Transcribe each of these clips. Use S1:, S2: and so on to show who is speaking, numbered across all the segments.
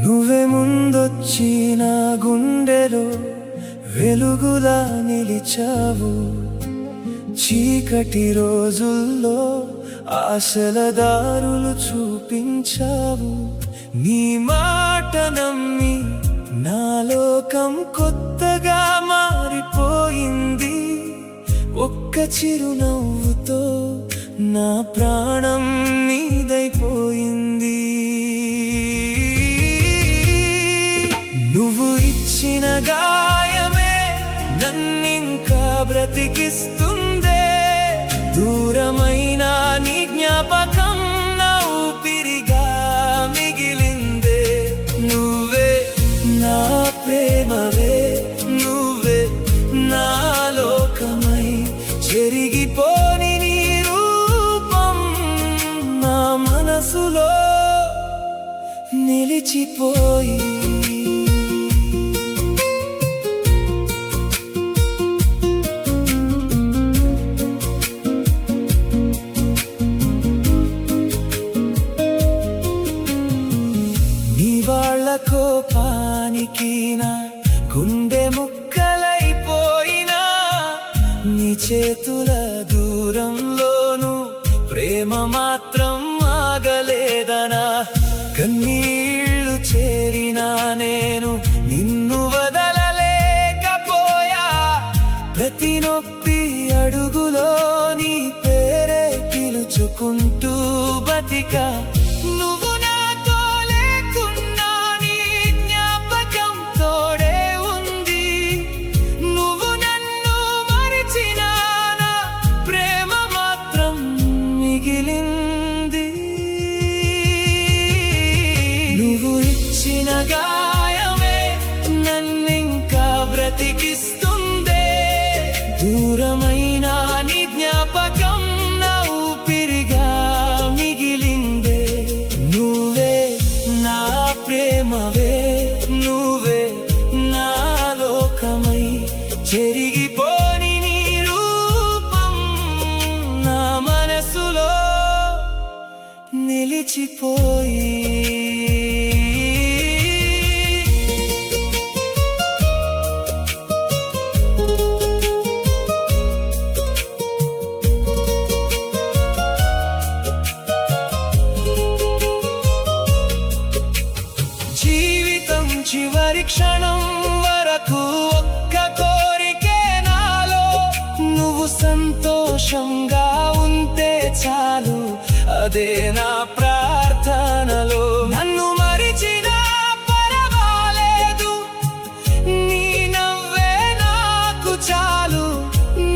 S1: నువ్వే ముందొచ్చి నా గుండెలో వెలుగులా నిలిచావు. చీకటి రోజుల్లో ఆశల దారులు చూపించావు. నీ మాట నమ్మి నా లోకం కొత్తగా మారిపోయింది. ఒక్క చిరునవ్వుతో నా ప్రాణం నీదైపోయింది. నువ్వు ఇచ్చిన గాయమే నన్నింకా బ్రతికిస్తుందే. దూరమైన నీ జ్ఞాపకం నా ఊపిరిగా మిగిలిందే. నువ్వే నా ప్రేమవే, నువ్వే నా లోకమై చెరిగిపోని నీ రూపం నా మనసులో నిలిచిపోయి. వాళ్ళ కోపానికి నా గుండె ముక్కలైపోయినా, నీ చేతుల దూరంలోనూ ప్రేమ మాత్రం ఆగలేదనా. కన్నీళ్లు చేరినా నేను నిన్ను వదలలేకపోయా. ప్రతి నొప్పి అడుగులో నీ పేరే పిలుచుకుంటూ బతికా. నువ్వు నువ్వు ఇచ్చిన గాయమే నన్నింకా బ్రతికిస్తుందే. దూరమైన నీ జ్ఞాపకం నా ఊపిరిగా మిగిలిందే. నువ్వే నా ప్రేమవే, నువ్వే నా లోకమై చెరిగిపోని నీ రూపం నా మనసులో నిలిచిపోయి. జీవితం చివరి క్షణం వరకు ఒక్క కోరికే నాలో. నువ్వు సంతోషంగా ఉంటే చాలు, అదే నా ప్రార్థనలో. నన్ను మరిచినా పరవాలేదు, నీ నవ్వే నాకు చాలు.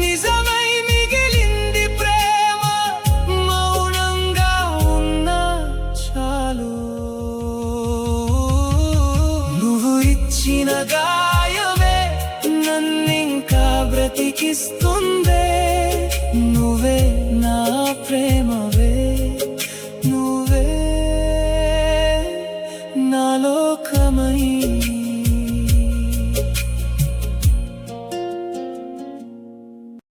S1: నిజమై మిగిలింది ప్రేమ, మౌనంగా ఉన్నా చాలు. నువ్వు ఇచ్చిన గాయమే నన్నింకా బ్రతికిస్తుందే. నువ్వే